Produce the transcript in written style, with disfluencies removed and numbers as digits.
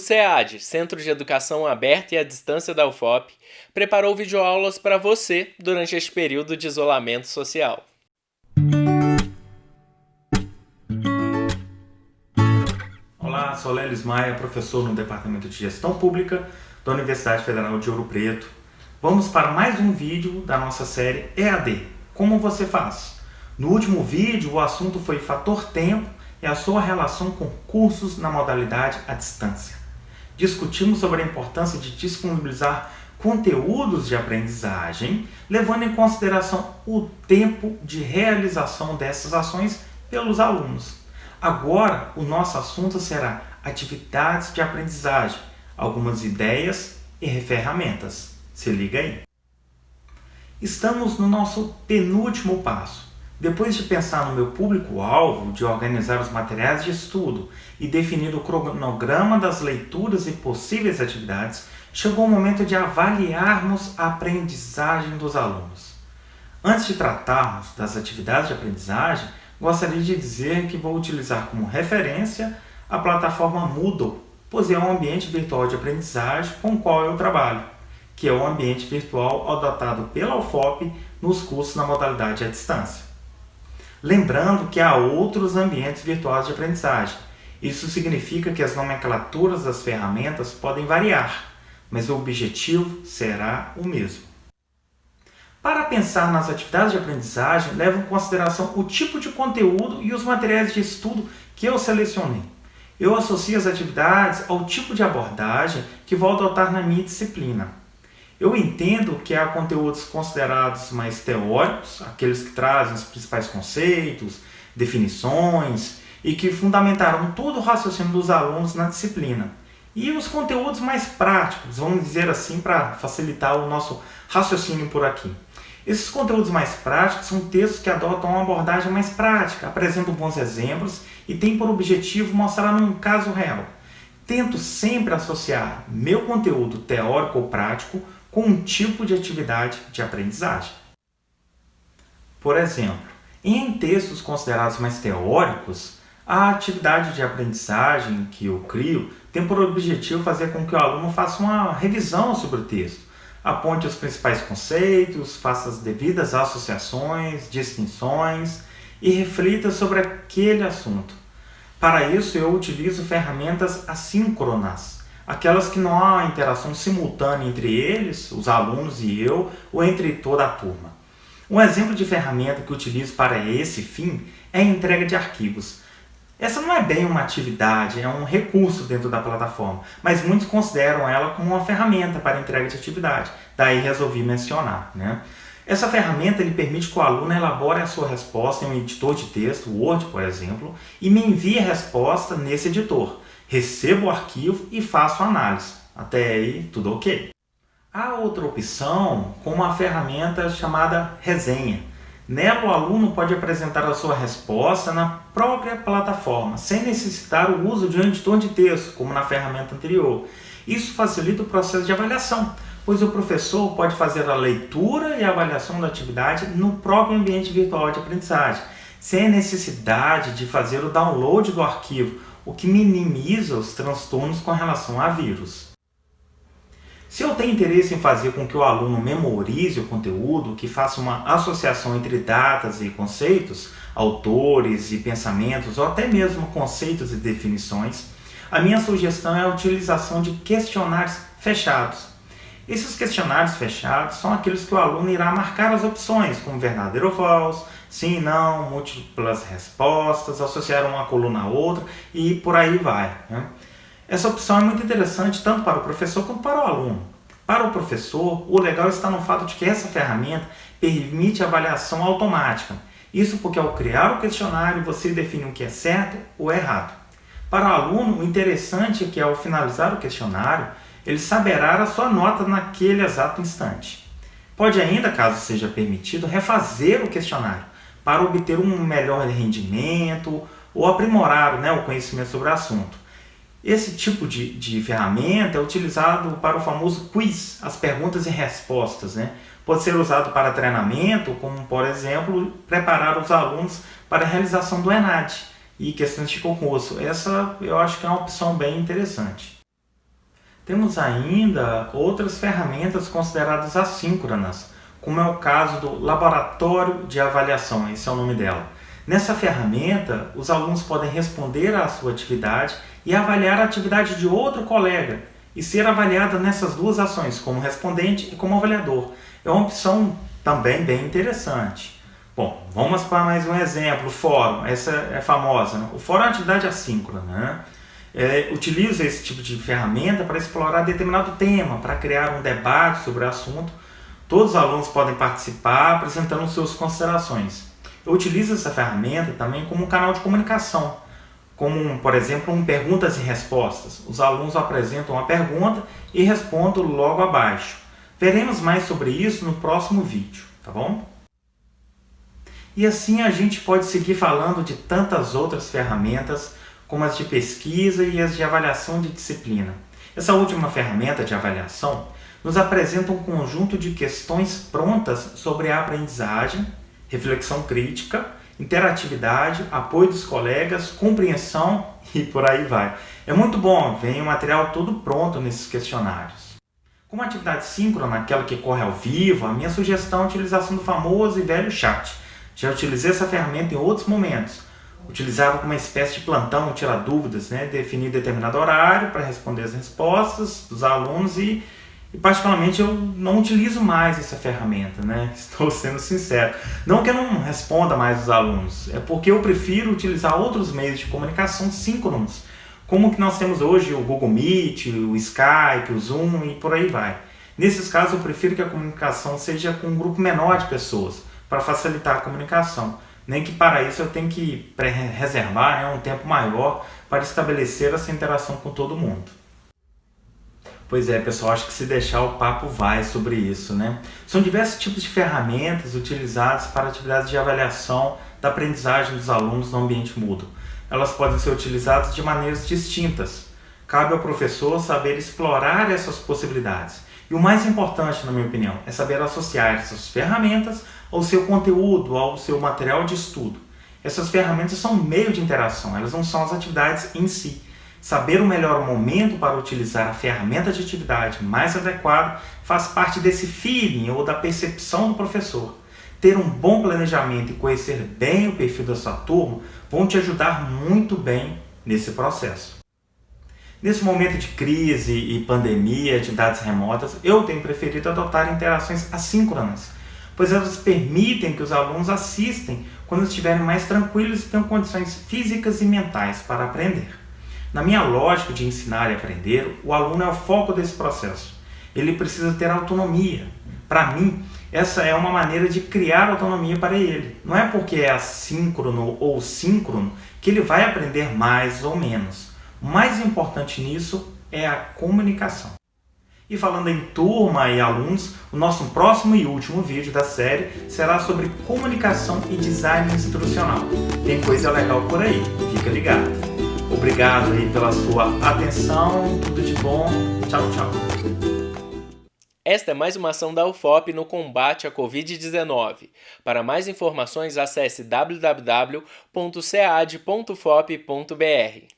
CEAD, Centro de Educação Aberta e à Distância da UFOP, preparou videoaulas para você durante este período de isolamento social. Olá, sou Lélis Maia, professor no Departamento de Gestão Pública da Universidade Federal de Ouro Preto. Vamos para mais um vídeo da nossa série EAD, Como Você Faz? No último vídeo, o assunto foi fator tempo e a sua relação com cursos na modalidade à distância. Discutimos sobre a importância de disponibilizar conteúdos de aprendizagem, levando em consideração o tempo de realização dessas ações pelos alunos. Agora, o nosso assunto será atividades de aprendizagem, algumas ideias e ferramentas. Se liga aí! Estamos no nosso penúltimo passo. Depois de pensar no meu público-alvo, de organizar os materiais de estudo e definir o cronograma das leituras e possíveis atividades, chegou o momento de avaliarmos a aprendizagem dos alunos. Antes de tratarmos das atividades de aprendizagem, gostaria de dizer que vou utilizar como referência a plataforma Moodle, pois é um ambiente virtual de aprendizagem com o qual eu trabalho, que é o ambiente virtual adotado pela UFOP nos cursos na modalidade à distância. Lembrando que há outros ambientes virtuais de aprendizagem. Isso significa que as nomenclaturas das ferramentas podem variar, mas o objetivo será o mesmo. Para pensar nas atividades de aprendizagem, levo em consideração o tipo de conteúdo e os materiais de estudo que eu selecionei. Eu associo as atividades ao tipo de abordagem que vou adotar na minha disciplina. Eu entendo que há conteúdos considerados mais teóricos, aqueles que trazem os principais conceitos, definições e que fundamentaram todo o raciocínio dos alunos na disciplina. E os conteúdos mais práticos, vamos dizer assim, para facilitar o nosso raciocínio por aqui. Esses conteúdos mais práticos são textos que adotam uma abordagem mais prática, apresentam bons exemplos e têm por objetivo mostrar num caso real. Tento sempre associar meu conteúdo teórico ou prático com um tipo de atividade de aprendizagem. Por exemplo, em textos considerados mais teóricos, a atividade de aprendizagem que eu crio tem por objetivo fazer com que o aluno faça uma revisão sobre o texto, aponte os principais conceitos, faça as devidas associações, distinções e reflita sobre aquele assunto. Para isso, eu utilizo ferramentas assíncronas, aquelas que não há interação simultânea entre eles, os alunos e eu, ou entre toda a turma. Um exemplo de ferramenta que utilizo para esse fim é a entrega de arquivos. Essa não é bem uma atividade, é um recurso dentro da plataforma, mas muitos consideram ela como uma ferramenta para entrega de atividade, daí resolvi mencionar, Essa ferramenta lhe permite que o aluno elabore a sua resposta em um editor de texto, Word, por exemplo, e me envie a resposta nesse editor. Recebo o arquivo e faço a análise. Até aí, tudo ok. Há outra opção com uma ferramenta chamada Resenha. Nela, o aluno pode apresentar a sua resposta na própria plataforma, sem necessitar o uso de um editor de texto, como na ferramenta anterior. Isso facilita o processo de avaliação, pois o professor pode fazer a leitura e a avaliação da atividade no próprio ambiente virtual de aprendizagem, sem a necessidade de fazer o download do arquivo, o que minimiza os transtornos com relação a vírus. Se eu tenho interesse em fazer com que o aluno memorize o conteúdo, que faça uma associação entre datas e conceitos, autores e pensamentos, ou até mesmo conceitos e definições, a minha sugestão é a utilização de questionários fechados. Esses questionários fechados são aqueles que o aluno irá marcar as opções, como verdadeiro ou falso, sim, não, múltiplas respostas, associar uma coluna a outra e por aí vai. Essa opção é muito interessante tanto para o professor quanto para o aluno. Para o professor, o legal está no fato de que essa ferramenta permite avaliação automática. Isso porque ao criar o questionário você define o que é certo ou errado. Para o aluno, o interessante é que ao finalizar o questionário, ele saberá a sua nota naquele exato instante. Pode ainda, caso seja permitido, refazer o questionário para obter um melhor rendimento ou aprimorar o conhecimento sobre o assunto. Esse tipo de ferramenta é utilizado para o famoso quiz, as perguntas e respostas. Pode ser usado para treinamento, como, por exemplo, preparar os alunos para a realização do ENAD e questões de concurso. Essa eu acho que é uma opção bem interessante. Temos ainda outras ferramentas consideradas assíncronas, como é o caso do Laboratório de Avaliação, esse é o nome dela. Nessa ferramenta, os alunos podem responder à sua atividade e avaliar a atividade de outro colega e ser avaliada nessas duas ações, como respondente e como avaliador. É uma opção também bem interessante. Bom, vamos para mais um exemplo, o fórum, essa é famosa, né? O fórum é uma atividade assíncrona, né? Utiliza esse tipo de ferramenta para explorar determinado tema, para criar um debate sobre o assunto. Todos os alunos podem participar apresentando suas considerações. Eu utilizo essa ferramenta também como um canal de comunicação, como, por exemplo, um perguntas e respostas. Os alunos apresentam uma pergunta e respondem logo abaixo. Veremos mais sobre isso no próximo vídeo, tá bom? E assim a gente pode seguir falando de tantas outras ferramentas, como as de pesquisa e as de avaliação de disciplina. Essa última ferramenta de avaliação nos apresenta um conjunto de questões prontas sobre a aprendizagem, reflexão crítica, interatividade, apoio dos colegas, compreensão e por aí vai. É muito bom, vem o material todo pronto nesses questionários. Como atividade síncrona, aquela que corre ao vivo, a minha sugestão é a utilização do famoso e velho chat. Já utilizei essa ferramenta em outros momentos. Utilizava como uma espécie de plantão, tirar dúvidas, né? Definir determinado horário para responder as respostas dos alunos e particularmente eu não utilizo mais essa ferramenta, né? Estou sendo sincero. Não que eu não responda mais os alunos, é porque eu prefiro utilizar outros meios de comunicação síncronos, como que nós temos hoje o Google Meet, o Skype, o Zoom e por aí vai. Nesses casos eu prefiro que a comunicação seja com um grupo menor de pessoas, para facilitar a comunicação. Nem que para isso eu tenho que reservar, né, um tempo maior para estabelecer essa interação com todo mundo. Pois é, pessoal, acho que se deixar o papo vai sobre isso, né? São diversos tipos de ferramentas utilizadas para atividades de avaliação da aprendizagem dos alunos no ambiente Moodle. Elas podem ser utilizadas de maneiras distintas. Cabe ao professor saber explorar essas possibilidades. E o mais importante, na minha opinião, é saber associar essas ferramentas ao seu conteúdo, ao seu material de estudo. Essas ferramentas são um meio de interação, elas não são as atividades em si. Saber o melhor momento para utilizar a ferramenta de atividade mais adequada faz parte desse feeling ou da percepção do professor. Ter um bom planejamento e conhecer bem o perfil da sua turma vão te ajudar muito bem nesse processo. Nesse momento de crise e pandemia, atividades remotas, eu tenho preferido adotar interações assíncronas, pois elas permitem que os alunos assistem quando estiverem mais tranquilos e tenham condições físicas e mentais para aprender. Na minha lógica de ensinar e aprender, o aluno é o foco desse processo. Ele precisa ter autonomia. Para mim, essa é uma maneira de criar autonomia para ele. Não é porque é assíncrono ou síncrono que ele vai aprender mais ou menos. O mais importante nisso é a comunicação. E falando em turma e alunos, o nosso próximo e último vídeo da série será sobre comunicação e design instrucional. Tem coisa legal por aí, fica ligado. Obrigado aí pela sua atenção, tudo de bom, tchau, tchau. Esta é mais uma ação da UFOP no combate à Covid-19. Para mais informações, acesse www.cead.ufop.br.